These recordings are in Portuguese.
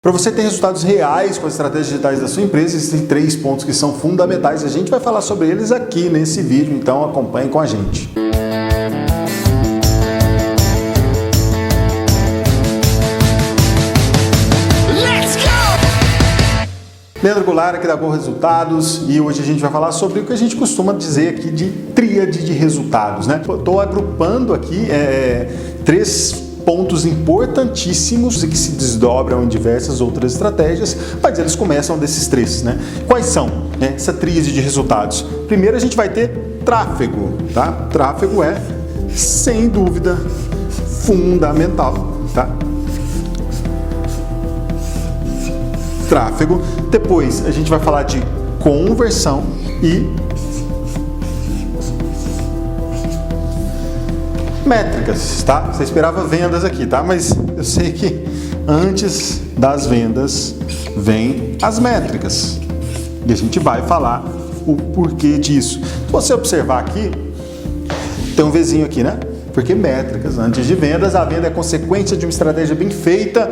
Para você ter resultados reais com as estratégias digitais da sua empresa, existem 3 pontos que são fundamentais. A gente vai falar sobre eles aqui nesse vídeo, então acompanhe com a gente. Leandro Goulart aqui da Go Resultados, e hoje a gente vai falar sobre o que a gente costuma dizer aqui de tríade de resultados, né? Estou agrupando aqui 3 pontos importantíssimos e que se desdobram em diversas outras estratégias, mas eles começam desses 3, né? Quais são, né, essa tríade de resultados? Primeiro a gente vai ter tráfego, tá? Tráfego é, sem dúvida, fundamental, tá? Tráfego. Depois a gente vai falar de conversão e métricas, tá? Você esperava vendas aqui, tá? Mas eu sei que antes das vendas vem as métricas. E a gente vai falar o porquê disso. Se você observar aqui, tem um Vzinho aqui, né? Porque métricas antes de vendas, a venda é consequência de uma estratégia bem feita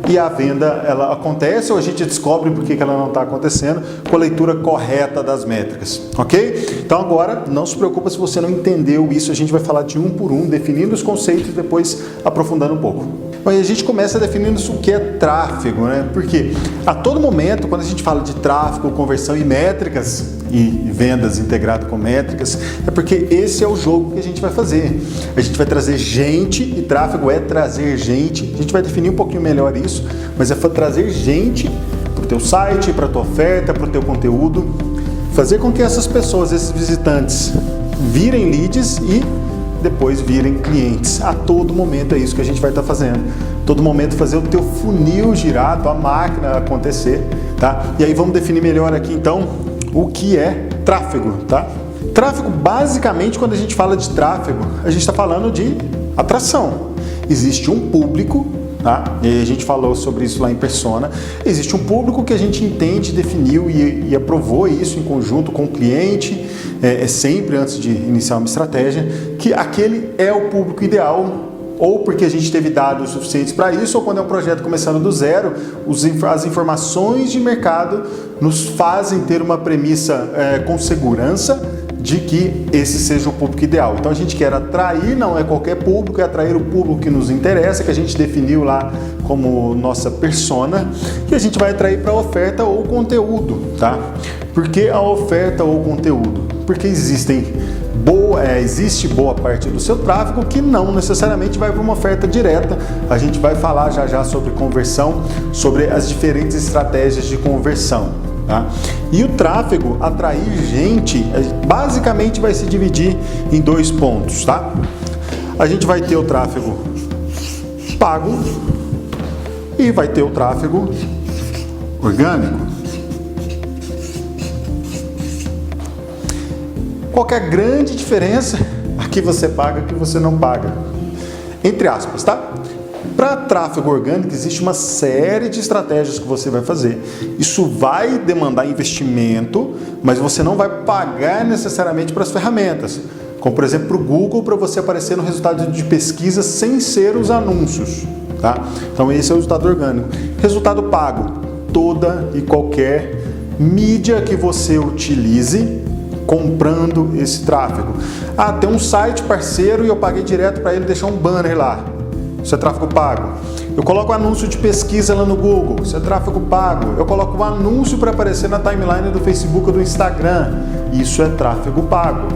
e a venda ela acontece ou a gente descobre por que ela não está acontecendo com a leitura correta das métricas, ok? Então agora não se preocupa se você não entendeu isso, a gente vai falar de um por um, definindo os conceitos e depois aprofundando um pouco. Bom, e a gente começa definindo o que é tráfego, né? Porque a todo momento, quando a gente fala de tráfego, conversão e métricas, e vendas integrado com métricas, é porque esse é o jogo que a gente vai fazer. A gente vai trazer gente, e tráfego é trazer gente. A gente vai definir um pouquinho melhor isso, mas é trazer gente para o teu site, para a tua oferta, para o teu conteúdo, fazer com que essas pessoas, esses visitantes, virem leads e depois virem clientes. A todo momento é isso que a gente vai estar fazendo. Todo momento fazer o teu funil girar, a tua máquina acontecer, tá? E aí vamos definir melhor aqui então o que é tráfego, tá? Tráfego, basicamente, quando a gente fala de tráfego, a gente está falando de atração. Existe um público, tá? E a gente falou sobre isso lá em Persona. Existe um público que a gente entende, definiu e aprovou isso em conjunto com o cliente, sempre antes de iniciar uma estratégia, que aquele é o público ideal, ou porque a gente teve dados suficientes para isso, ou quando é um projeto começando do zero, as informações de mercado nos fazem ter uma premissa com segurança de que esse seja o público ideal. Então a gente quer atrair, não é qualquer público, é atrair o público que nos interessa, que a gente definiu lá como nossa persona, e a gente vai atrair para a oferta ou conteúdo, tá? Por que a oferta ou conteúdo? Porque existe boa parte do seu tráfego que não necessariamente vai para uma oferta direta. A gente vai falar já sobre conversão, sobre as diferentes estratégias de conversão, tá? E o tráfego, atrair gente, basicamente vai se dividir em 2 pontos, tá? A gente vai ter o tráfego pago e vai ter o tráfego orgânico. Qual que é a grande diferença? Aqui você paga, aqui você não paga. Entre aspas, tá? Para tráfego orgânico existe uma série de estratégias que você vai fazer. Isso vai demandar investimento, mas você não vai pagar necessariamente para as ferramentas. Como, por exemplo, para o Google, para você aparecer no resultado de pesquisa sem ser os anúncios, tá? Então esse é o resultado orgânico. Resultado pago, toda e qualquer mídia que você utilize comprando esse tráfego. Ah, tem um site parceiro e eu paguei direto para ele deixar um banner lá. Isso é tráfego pago. Eu coloco um anúncio de pesquisa lá no Google. Isso é tráfego pago. Eu coloco um anúncio para aparecer na timeline do Facebook ou do Instagram. Isso é tráfego pago.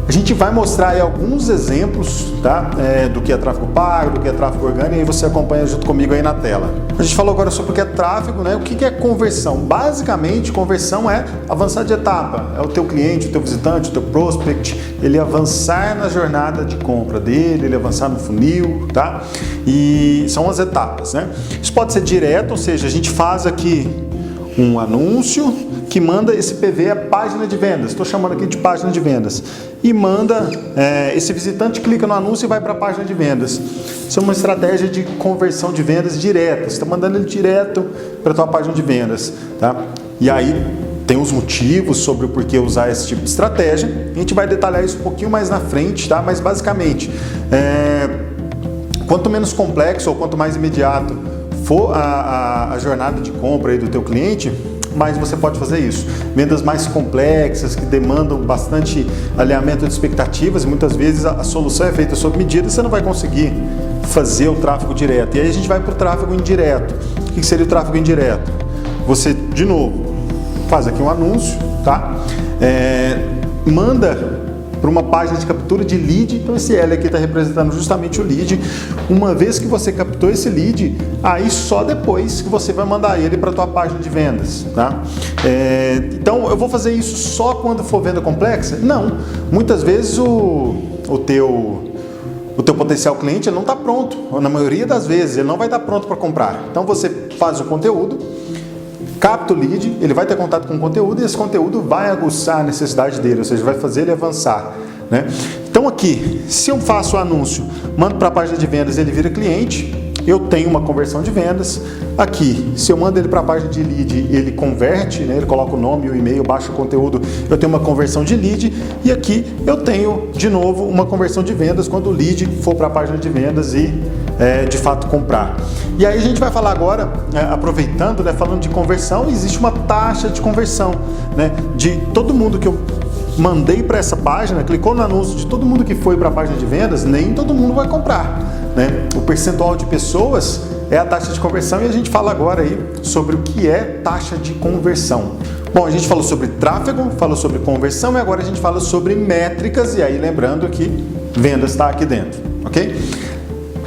A gente vai mostrar aí alguns exemplos, tá? Do que é tráfego pago, do que é tráfego orgânico, e aí você acompanha junto comigo aí na tela. A gente falou agora sobre o que é tráfego, né? O que é conversão? Basicamente, conversão é avançar de etapa. É o teu cliente, o teu visitante, o teu prospect, ele avançar na jornada de compra dele, ele avançar no funil, tá? E são as etapas, né? Isso pode ser direto, ou seja, a gente faz aqui um anúncio que manda esse PV à página de vendas, estou chamando aqui de página de vendas, e manda, esse visitante clica no anúncio e vai para a página de vendas. Isso é uma estratégia de conversão de vendas direta, você está mandando ele direto para a tua página de vendas, tá? E aí tem os motivos sobre o porquê usar esse tipo de estratégia, a gente vai detalhar isso um pouquinho mais na frente, tá? Mas basicamente, quanto menos complexo ou quanto mais imediato for a jornada de compra aí do teu cliente, mais você pode fazer isso. Vendas mais complexas, que demandam bastante alinhamento de expectativas, e muitas vezes a solução é feita sob medida e você não vai conseguir fazer o tráfego direto. E aí a gente vai para o tráfego indireto. O que seria o tráfego indireto? Você, de novo, faz aqui um anúncio, tá? Manda para uma página de captura de lead. Então esse L aqui está representando justamente o lead. Uma vez que você captou esse lead, aí só depois que você vai mandar ele para a tua página de vendas, tá? Então eu vou fazer isso só quando for venda complexa? Não. Muitas vezes o teu potencial cliente ele não está pronto, ou na maioria das vezes ele não vai estar pronto para comprar. Então você faz o conteúdo, capta o lead, ele vai ter contato com o conteúdo e esse conteúdo vai aguçar a necessidade dele, ou seja, vai fazer ele avançar, né? Então aqui, se eu faço o anúncio, mando para a página de vendas, ele vira cliente, eu tenho uma conversão de vendas. Aqui, se eu mando ele para a página de lead, ele converte, né? Ele coloca o nome e o e-mail, baixa o conteúdo, eu tenho uma conversão de lead. E aqui eu tenho, de novo, uma conversão de vendas quando o lead for para a página de vendas e, de fato, comprar. E aí a gente vai falar agora, aproveitando, né, falando de conversão, existe uma taxa de conversão, né? De todo mundo que eu mandei para essa página, clicou no anúncio, de todo mundo que foi para a página de vendas, nem todo mundo vai comprar, né? O percentual de pessoas é a taxa de conversão, e a gente fala agora aí sobre o que é taxa de conversão. Bom, a gente falou sobre tráfego, falou sobre conversão, e agora a gente fala sobre métricas, e aí lembrando que vendas está aqui dentro, ok?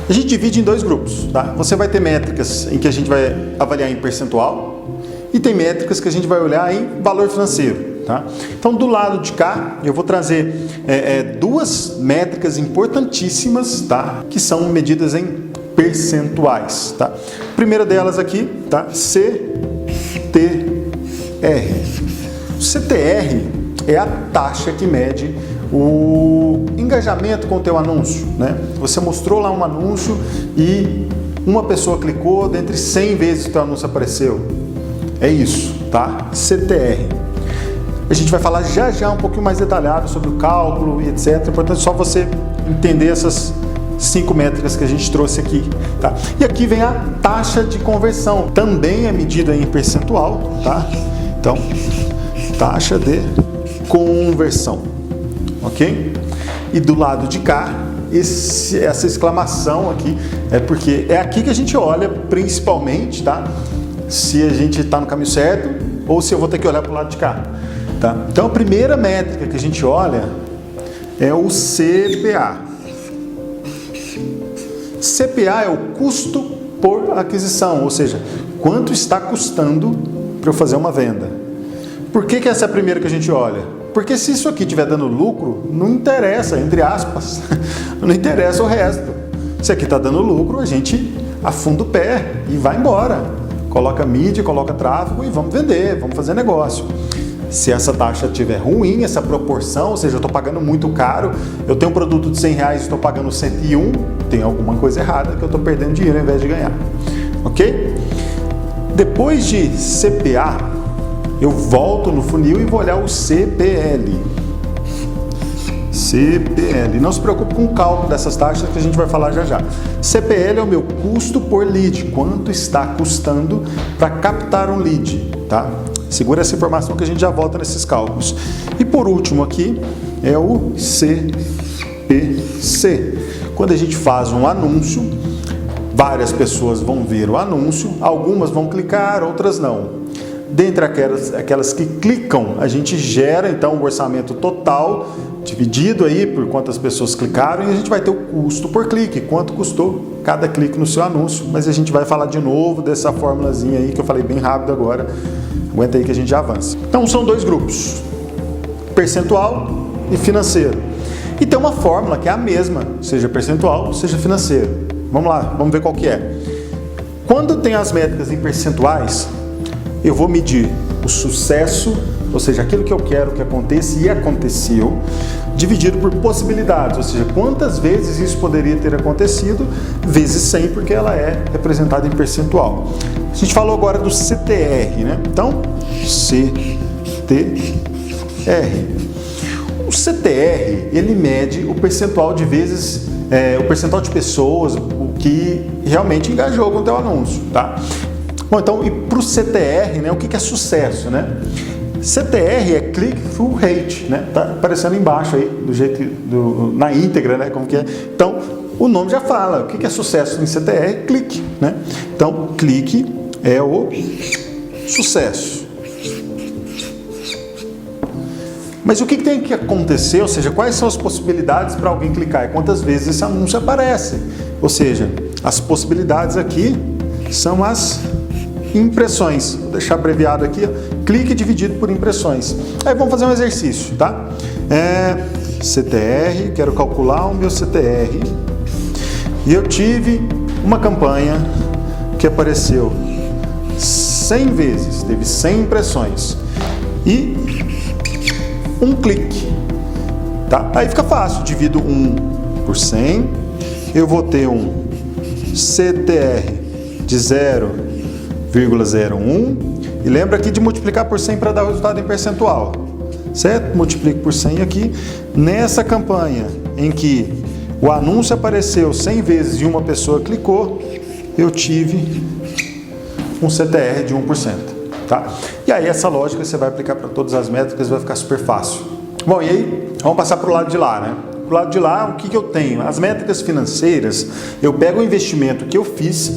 A gente divide em dois grupos, tá? Você vai ter métricas em que a gente vai avaliar em percentual, e tem métricas que a gente vai olhar em valor financeiro. Tá? Então, do lado de cá, eu vou trazer duas métricas importantíssimas, tá? Que são medidas em percentuais. Tá? A primeira delas aqui, tá? CTR. O CTR é a taxa que mede o engajamento com o teu anúncio, né? Você mostrou lá um anúncio e uma pessoa clicou, dentre 100 vezes que o teu anúncio apareceu. É isso, tá? CTR. A gente vai falar já um pouquinho mais detalhado sobre o cálculo e etc. É importante só você entender essas 5 métricas que a gente trouxe aqui, tá? E aqui vem a taxa de conversão, também é medida em percentual, tá? Então, taxa de conversão, ok? E do lado de cá, essa exclamação aqui é porque é aqui que a gente olha principalmente, tá? Se a gente está no caminho certo ou se eu vou ter que olhar para o lado de cá. Tá? Então a primeira métrica que a gente olha é o CPA. CPA é o custo por aquisição, ou seja, quanto está custando para eu fazer uma venda. Por que essa é a primeira que a gente olha? Porque se isso aqui estiver dando lucro, não interessa, entre aspas, não interessa o resto. Se aqui está dando lucro, a gente afunda o pé e vai embora. Coloca mídia, coloca tráfego e vamos vender, vamos fazer negócio. Se essa taxa estiver ruim, essa proporção, ou seja, eu estou pagando muito caro, eu tenho um produto de R$100 e estou pagando 101, tem alguma coisa errada que eu estou perdendo dinheiro ao invés de ganhar. Ok? Depois de CPA, eu volto no funil e vou olhar o CPL. CPL. Não se preocupe com o cálculo dessas taxas que a gente vai falar já. CPL é o meu custo por lead. Quanto está custando para captar um lead, tá? Segura essa informação que a gente já volta nesses cálculos. E por último aqui é o CPC. Quando a gente faz um anúncio, várias pessoas vão ver o anúncio, algumas vão clicar, outras não. Dentre aquelas que clicam, a gente gera então o orçamento total, dividido aí por quantas pessoas clicaram, e a gente vai ter o custo por clique, quanto custou cada clique no seu anúncio. Mas a gente vai falar de novo dessa formulazinha aí que eu falei bem rápido agora. Aguenta aí que a gente já avança. Então são dois grupos, percentual e financeiro. E tem uma fórmula que é a mesma, seja percentual, seja financeiro. Vamos lá, vamos ver qual que é. Quando tem as métricas em percentuais, eu vou medir o sucesso, ou seja, aquilo que eu quero que aconteça e aconteceu, dividido por possibilidades, ou seja, quantas vezes isso poderia ter acontecido, vezes 100, porque ela é representada em percentual. A gente falou agora do CTR, né? Então, CTR. O CTR, ele mede o percentual de vezes, o percentual de pessoas que realmente engajou com o teu anúncio, tá? Bom, então, e para o CTR, né, o que é sucesso, né? CTR é Click-Through Rate, né? Tá aparecendo embaixo aí, do jeito, na íntegra, né? Como que é? Então, o nome já fala, o que é sucesso em CTR? Clique, né? Então, clique é o sucesso. Mas o que tem que acontecer, ou seja, quais são as possibilidades para alguém clicar e quantas vezes esse anúncio aparece? Ou seja, as possibilidades aqui são as impressões. Vou deixar abreviado aqui, ó, clique dividido por impressões. Aí vamos fazer um exercício, tá? CTR, quero calcular o meu CTR. E eu tive uma campanha que apareceu 100 vezes, teve 100 impressões. E um clique, tá? Aí fica fácil, divido 1 por 100, eu vou ter um CTR de 0,01 e lembra aqui de multiplicar por 100 para dar o resultado em percentual, certo? Multiplico por 100 aqui. Nessa campanha em que o anúncio apareceu 100 vezes e uma pessoa clicou, eu tive um CTR de 1%. Tá? E aí essa lógica você vai aplicar para todas as métricas, vai ficar super fácil. Bom, e aí vamos passar para o lado de lá, né? Para o lado de lá, o que eu tenho? As métricas financeiras, eu pego o investimento que eu fiz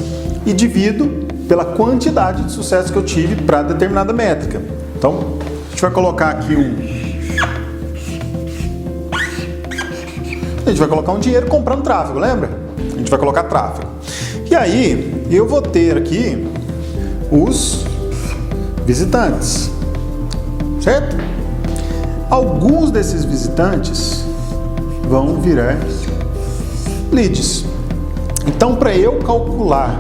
e divido pela quantidade de sucesso que eu tive para determinada métrica. Então, a gente vai colocar aqui a gente vai colocar um dinheiro comprando tráfego, lembra? A gente vai colocar tráfego. E aí, eu vou ter aqui os visitantes, certo? Alguns desses visitantes vão virar leads. Então, para eu calcular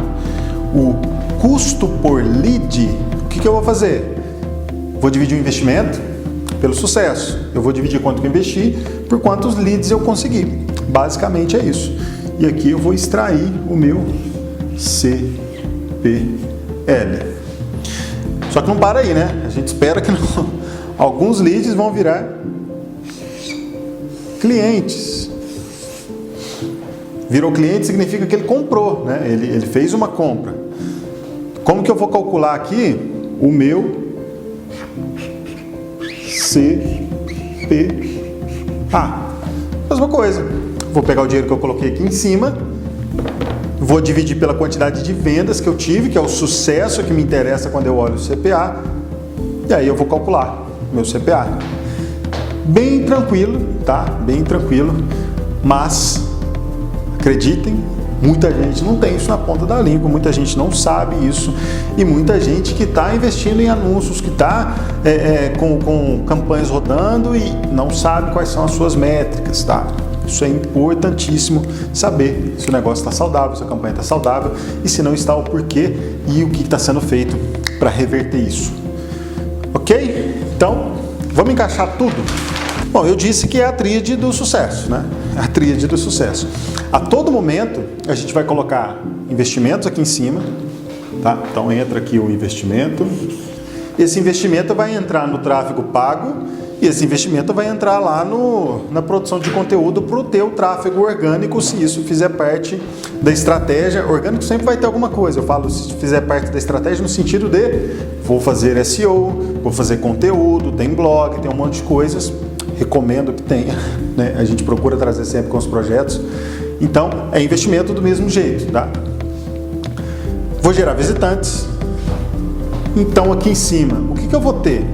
o custo por lead, o que eu vou fazer? Vou dividir o investimento pelo sucesso. Eu vou dividir quanto que eu investi por quantos leads eu consegui. Basicamente é isso. E aqui eu vou extrair o meu CPL. Só que não para aí, né? A gente espera que alguns leads vão virar clientes. Virou cliente significa que ele comprou, né? Ele fez uma compra. Como que eu vou calcular aqui o meu CPA? Mesma coisa. Vou pegar o dinheiro que eu coloquei aqui em cima, vou dividir pela quantidade de vendas que eu tive, que é o sucesso que me interessa quando eu olho o CPA, e aí eu vou calcular meu CPA. Bem tranquilo, tá? Bem tranquilo, mas acreditem, muita gente não tem isso na ponta da língua, muita gente não sabe isso, e muita gente que está investindo em anúncios, que está com campanhas rodando e não sabe quais são as suas métricas, tá? Isso é importantíssimo saber se o negócio está saudável, se a campanha está saudável e se não está, o porquê e o que está sendo feito para reverter isso. Ok? Então, vamos encaixar tudo? Bom, eu disse que é a tríade do sucesso, né? A tríade do sucesso. A todo momento, a gente vai colocar investimentos aqui em cima, tá? Então, entra aqui o investimento. Esse investimento vai entrar no tráfego pago e esse investimento vai entrar lá na produção de conteúdo para o teu tráfego orgânico, se isso fizer parte da estratégia. Orgânico sempre vai ter alguma coisa. Eu falo se fizer parte da estratégia no sentido de vou fazer SEO, vou fazer conteúdo, tem blog, tem um monte de coisas. Recomendo que tenha, né? A gente procura trazer sempre com os projetos. Então, é investimento do mesmo jeito, tá? Vou gerar visitantes. Então, aqui em cima, o que eu vou ter?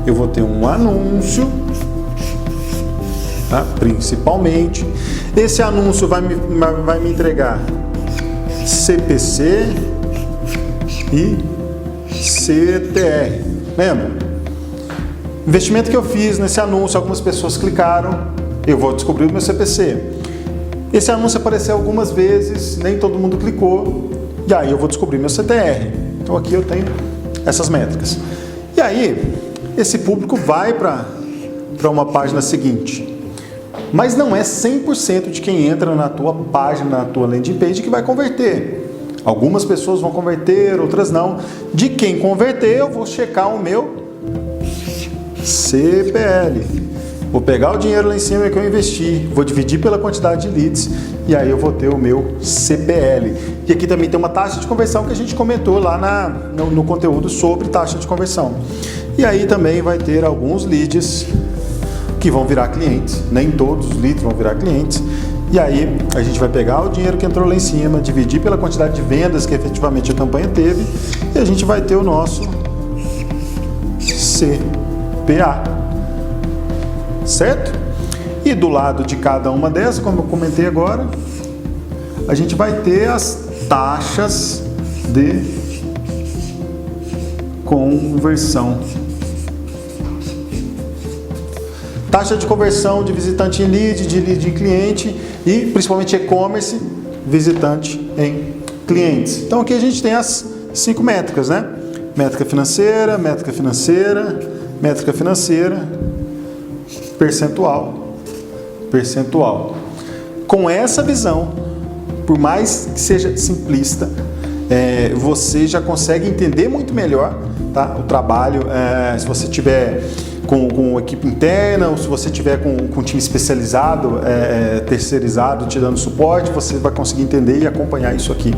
Eu vou ter um anúncio, tá? Principalmente. Esse anúncio vai me entregar CPC e CTR. Lembra? Investimento que eu fiz nesse anúncio, algumas pessoas clicaram, eu vou descobrir o meu CPC. Esse anúncio apareceu algumas vezes, nem todo mundo clicou, e aí eu vou descobrir meu CTR. Então aqui eu tenho essas métricas. E aí, esse público vai para uma página seguinte. Mas não é 100% de quem entra na tua página, na tua landing page que vai converter. Algumas pessoas vão converter, outras não. De quem converter, eu vou checar o meu CPL. Vou pegar o dinheiro lá em cima que eu investi, vou dividir pela quantidade de leads e aí eu vou ter o meu CPL. E aqui também tem uma taxa de conversão que a gente comentou lá no conteúdo sobre taxa de conversão. E aí também vai ter alguns leads que vão virar clientes, nem todos os leads vão virar clientes. E aí a gente vai pegar o dinheiro que entrou lá em cima, dividir pela quantidade de vendas que efetivamente a campanha teve e a gente vai ter o nosso CPA. Certo? E do lado de cada uma dessas, como eu comentei agora, a gente vai ter as taxas de conversão. Taxa de conversão de visitante em lead, de lead em cliente e principalmente e-commerce, visitante em clientes. Então aqui a gente tem as 5 métricas, né? Métrica financeira, métrica financeira, métrica financeira, percentual. Com essa visão, por mais que seja simplista, você já consegue entender muito melhor, tá? O trabalho. Se você tiver com equipe interna ou se você tiver com time especializado, terceirizado, te dando suporte, você vai conseguir entender e acompanhar isso aqui.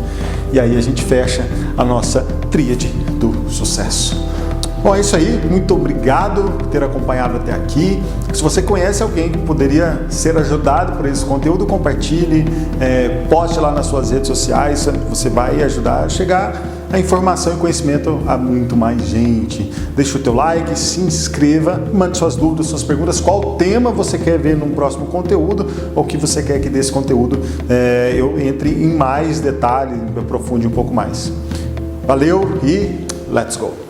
E aí a gente fecha a nossa tríade do sucesso. Bom, é isso aí. Muito obrigado por ter acompanhado até aqui. Se você conhece alguém que poderia ser ajudado por esse conteúdo, compartilhe, poste lá nas suas redes sociais. Você vai ajudar a chegar a informação e conhecimento a muito mais gente. Deixa o teu like, se inscreva, mande suas dúvidas, suas perguntas, qual tema você quer ver num próximo conteúdo ou que você quer que desse conteúdo eu entre em mais detalhes, aprofunde um pouco mais. Valeu e let's go!